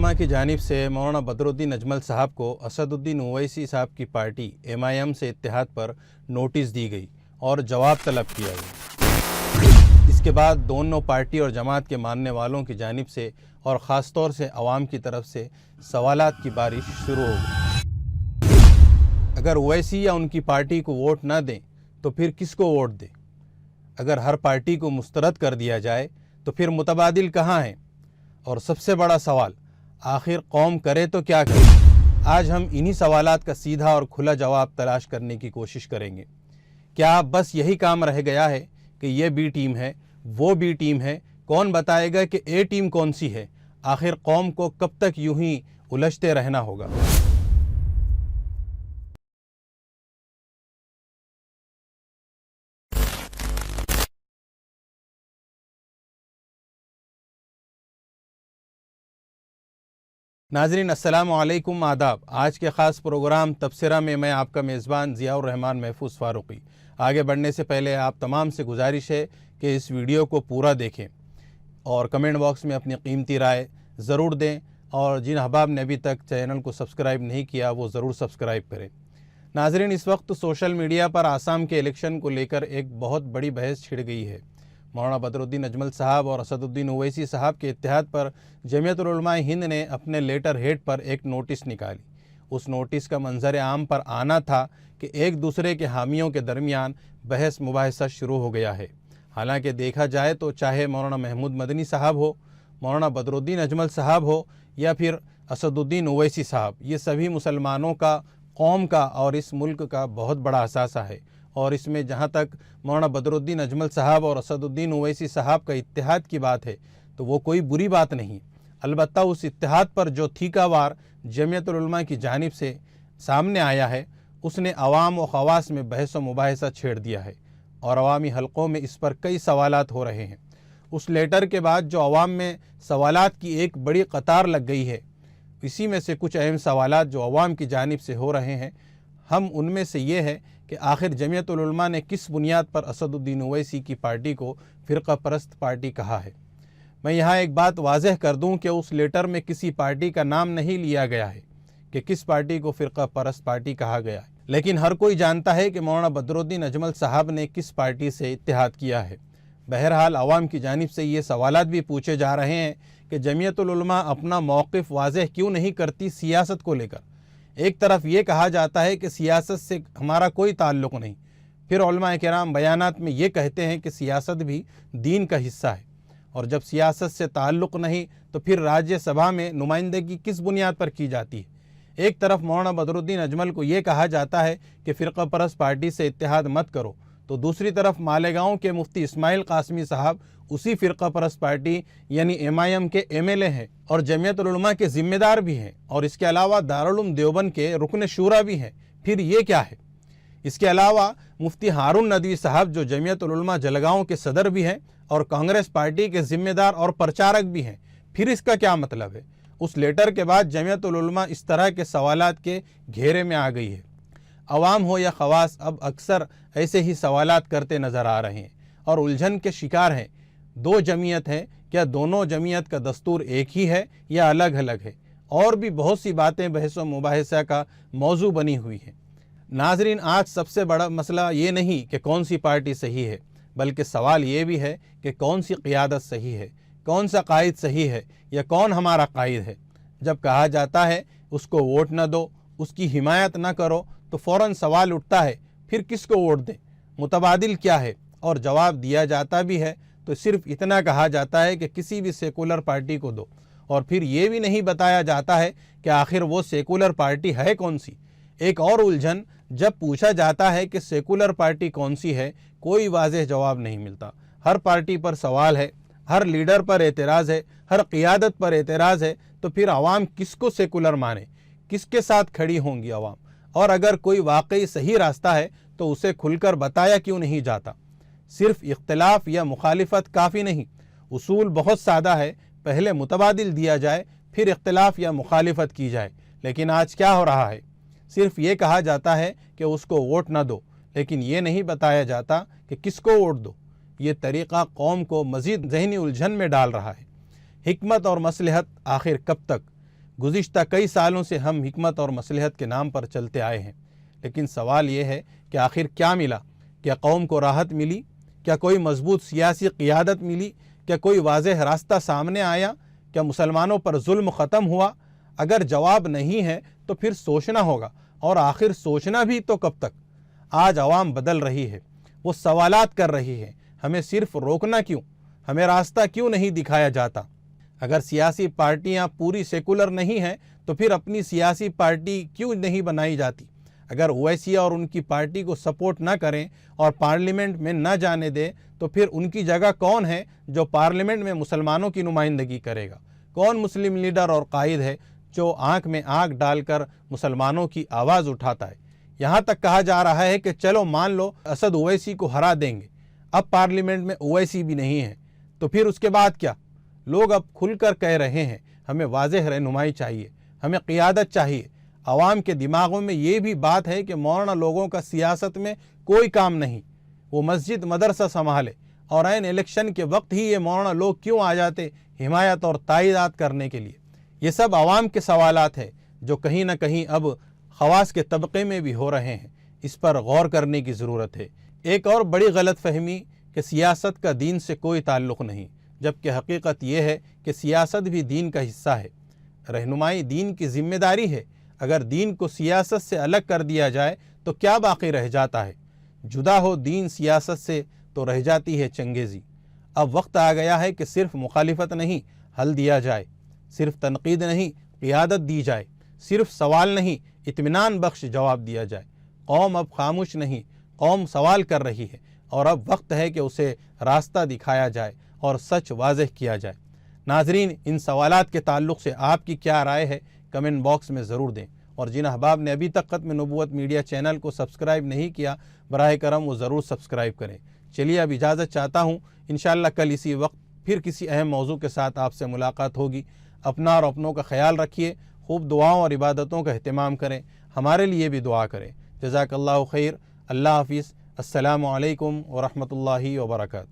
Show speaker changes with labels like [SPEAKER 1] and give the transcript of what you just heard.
[SPEAKER 1] उलमा की जानिब से मौलाना बदरुद्दीन अजमल साहब को असदुद्दीन ओवैसी साहब की पार्टी MIM से इत्तेहाद पर नोटिस दी गई और जवाब तलब किया गया। इसके बाद दोनों पार्टी और जमात के मानने वालों की जानिब से और ख़ास तौर से अवाम की तरफ से सवालात की बारिश शुरू हो गई। अगर ओवैसी या उनकी पार्टी को वोट न दें तो फिर किसको वोट दें? अगर हर पार्टी को मुस्तरद कर दिया जाए तो फिर मुतबादिल कहाँ हैं? और सबसे बड़ा सवाल, आखिर कौम करे तो क्या करे? आज हम इन्हीं सवालात का सीधा और खुला जवाब तलाश करने की कोशिश करेंगे। क्या बस यही काम रह गया है कि ये बी टीम है, वो बी टीम है? कौन बताएगा कि ए टीम कौन सी है? आखिर कौम को कब तक यूं ही उलझते रहना होगा? नाज़रीन अस्सलामु अलैकुम, आदाब। आज के ख़ास प्रोग्राम तबसरा में मैं आपका मेज़बान ज़ियाउर रहमान महफूज़ फ़ारूक़ी। आगे बढ़ने से पहले आप तमाम से गुजारिश है कि इस वीडियो को पूरा देखें और कमेंट बॉक्स में अपनी कीमती राय ज़रूर दें, और जिन अहबाब ने अभी तक चैनल को सब्सक्राइब नहीं किया वो ज़रूर सब्सक्राइब करें। नाज़रीन, इस वक्त सोशल मीडिया पर आसाम के इलेक्शन को लेकर एक बहुत बड़ी बहस छिड़ गई है। मौलाना बदरुद्दीन अजमल साहब और असदुद्दीन ओवैसी साहब के इत्तेहाद पर जमीयतुल उलमा हिंद ने अपने लेटर हेड पर एक नोटिस निकाली। उस नोटिस का मंजर आम पर आना था कि एक दूसरे के हामियों के दरमियान बहस मुबाहिसा शुरू हो गया है। हालांकि देखा जाए तो चाहे मौलाना महमूद मदनी साहब हो, मौलाना बदरुद्दीन अजमल साहब हो या फिर असदुद्दीन ओवैसी साहब, ये सभी मुसलमानों का, कौम का और इस मुल्क का बहुत बड़ा असासा है। और इसमें जहाँ तक मौलाना बदरुद्दीन अजमल साहब और असदुद्दीन ओवैसी साहब का इत्तेहाद की बात है तो वो कोई बुरी बात नहीं। अलबत्ता उस इत्तेहाद पर जो ठीकावार जमीयतुल उलमा की जानिब से सामने आया है उसने अवाम व ख़वास में बहस व मुबाहिसा छेड़ दिया है और अवामी हलक़ों में इस पर कई सवालात हो रहे हैं। उस लेटर के बाद जो अवाम में सवालात की एक बड़ी कतार लग गई है, इसी में से कुछ अहम सवालात जो अवाम की जानिब से हो रहे हैं, हम उनमें से ये है कि आखिर जमीयतुल उलमा ने किस बुनियाद पर असदुद्दीन ओवैसी की पार्टी को फ़िरक़ा परस्त पार्टी कहा है। मैं यहाँ एक बात वाज़ेह कर दूँ कि उस लेटर में किसी पार्टी का नाम नहीं लिया गया है कि किस पार्टी को फ़िरक़ा परस्त पार्टी कहा गया है, लेकिन हर कोई जानता है कि मौलाना बदरुद्दीन अजमल साहब ने किस पार्टी से इत्तेहाद किया है। बहरहाल अवाम की जानिब से ये सवालात भी पूछे जा रहे हैं कि जमीयतुल उलमा अपना मौक़िफ़ वाज़ेह क्यों नहीं करती सियासत को लेकर। एक तरफ ये कहा जाता है कि सियासत से हमारा कोई ताल्लुक़ नहीं, फिर उलमा किराम बयानात में ये कहते हैं कि सियासत भी दीन का हिस्सा है, और जब सियासत से ताल्लुक़ नहीं तो फिर राज्यसभा में नुमाइंदगी किस बुनियाद पर की जाती है। एक तरफ मौलाना बदरुद्दीन अजमल को ये कहा जाता है कि फ़िरक़ा परस्त पार्टी से इत्तेहाद मत करो, तो दूसरी तरफ मालेगांव के मुफ्ती इस्माइल कासमी साहब उसी फ़िरक़ा परस्त पार्टी यानी MIM के MLA हैं और जमीयतुल उलमा के ज़िम्मेदार भी हैं, और इसके अलावा दारुल उलूम देवबंद के रुकन शूरा भी हैं। फिर ये क्या है? इसके अलावा मुफ्ती हारून नदवी साहब जो जमीयतुल उलमा जलगांव के सदर भी हैं और कांग्रेस पार्टी के ज़िम्मेदार और प्रचारक भी हैं। फिर इसका क्या मतलब है? उस लेटर के बाद जमीयतुल उलमा इस तरह के सवालात के घेरे में आ गई है। अवाम हो या ख़वास अब अक्सर ऐसे ही सवालात करते नज़र आ रहे हैं और उलझन के शिकार हैं। दो जमीयत हैं, क्या दोनों जमीयत का दस्तूर एक ही है या अलग अलग है? और भी बहुत सी बातें बहस व मुबाहिसा का मौजू बनी हुई हैं। नाजरीन, आज सबसे बड़ा मसला ये नहीं कि कौन सी पार्टी सही है, बल्कि सवाल ये भी है कि कौन सी क़ियादत सही है, कौन सा कायद सही है या कौन हमारा कायद है। जब कहा जाता है उसको वोट न दो, उसकी हिमायत न करो, तो फ़ौरन सवाल उठता है फिर किसको वोट दें, मुतबादिल क्या है? और जवाब दिया जाता भी है तो सिर्फ इतना कहा जाता है कि किसी भी सेकुलर पार्टी को दो, और फिर ये भी नहीं बताया जाता है कि आखिर वो सेकुलर पार्टी है कौन सी। एक और उलझन, जब पूछा जाता है कि सेकुलर पार्टी कौन सी है, कोई वाज़ेह जवाब नहीं मिलता। हर पार्टी पर सवाल है, हर लीडर पर एतराज़ है, हर क़ियादत पर एतराज़ है, तो फिर आवाम किसको सेकुलर माने, किसके साथ खड़ी होंगी आवाम? और अगर कोई वाकई सही रास्ता है तो उसे खुलकर बताया क्यों नहीं जाता? सिर्फ इख्तिलाफ या मुखालिफत काफ़ी नहीं, उसूल बहुत सादा है, पहले मुतबादिल दिया जाए फिर इख्तिलाफ या मुखालिफत की जाए। लेकिन आज क्या हो रहा है? सिर्फ ये कहा जाता है कि उसको वोट न दो, लेकिन ये नहीं बताया जाता कि किसको वोट दो। ये तरीक़ा कौम को मज़ीद ज़हनी उलझन में डाल रहा है। हिकमत और मसलहत आखिर कब तक? گزشتہ کئی سالوں سے ہم حکمت اور مصلحت کے نام پر چلتے آئے ہیں، لیکن سوال یہ ہے کہ آخر کیا ملا؟ کیا قوم کو راحت ملی؟ کیا کوئی مضبوط سیاسی قیادت ملی؟ کیا کوئی واضح راستہ سامنے آیا؟ کیا مسلمانوں پر ظلم ختم ہوا؟ اگر جواب نہیں ہے تو پھر سوچنا ہوگا، اور آخر سوچنا بھی تو کب تک؟ آج عوام بدل رہی ہے، وہ سوالات کر رہی ہے، ہمیں صرف روکنا کیوں؟ ہمیں راستہ کیوں نہیں دکھایا جاتا؟ اگر سیاسی پارٹیاں پوری سیکولر نہیں ہیں تو پھر اپنی سیاسی پارٹی کیوں نہیں بنائی جاتی؟ اگر اویسی اور ان کی پارٹی کو سپورٹ نہ کریں اور پارلیمنٹ میں نہ جانے دیں تو پھر ان کی جگہ کون ہے جو پارلیمنٹ میں مسلمانوں کی نمائندگی کرے گا؟ کون مسلم لیڈر اور قائد ہے جو آنکھ میں آنکھ ڈال کر مسلمانوں کی آواز اٹھاتا ہے؟ یہاں تک کہا جا رہا ہے کہ چلو مان لو اسد اویسی کو ہرا دیں گے، اب پارلیمنٹ میں اویسی بھی نہیں ہے تو پھر اس کے بعد کیا؟ لوگ اب کھل کر کہہ رہے ہیں ہمیں واضح رہنمائی چاہیے، ہمیں قیادت چاہیے۔ عوام کے دماغوں میں یہ بھی بات ہے کہ مولانا لوگوں کا سیاست میں کوئی کام نہیں، وہ مسجد مدرسہ سنبھالے، اور عین الیکشن کے وقت ہی یہ مولانا لوگ کیوں آ جاتے حمایت اور تائیدات کرنے کے لیے؟ یہ سب عوام کے سوالات ہیں جو کہیں نہ کہیں اب خواص کے طبقے میں بھی ہو رہے ہیں، اس پر غور کرنے کی ضرورت ہے۔ ایک اور بڑی غلط فہمی کہ سیاست کا دین سے کوئی تعلق نہیں، جبکہ حقیقت یہ ہے کہ سیاست بھی دین کا حصہ ہے، رہنمائی دین کی ذمہ داری ہے۔ اگر دین کو سیاست سے الگ کر دیا جائے تو کیا باقی رہ جاتا ہے؟ جدا ہو دین سیاست سے تو رہ جاتی ہے چنگیزی۔ اب وقت آ گیا ہے کہ صرف مخالفت نہیں حل دیا جائے، صرف تنقید نہیں قیادت دی جائے، صرف سوال نہیں اطمینان بخش جواب دیا جائے۔ قوم اب خاموش نہیں، قوم سوال کر رہی ہے، اور اب وقت ہے کہ اسے راستہ دکھایا جائے اور سچ واضح کیا جائے۔ ناظرین، ان سوالات کے تعلق سے آپ کی کیا رائے ہے کمنٹ باکس میں ضرور دیں، اور جن احباب نے ابھی تک ختم نبوت میڈیا چینل کو سبسکرائب نہیں کیا براہ کرم وہ ضرور سبسکرائب کریں۔ چلیے اب اجازت چاہتا ہوں، انشاءاللہ کل اسی وقت پھر کسی اہم موضوع کے ساتھ آپ سے ملاقات ہوگی۔ اپنا اور اپنوں کا خیال رکھیے، خوب دعاؤں اور عبادتوں کا اہتمام کریں، ہمارے لیے بھی دعا کریں۔ جزاک اللہ خیر، اللہ حافظ، السلام علیکم ورحمۃ اللہ وبرکاتہ۔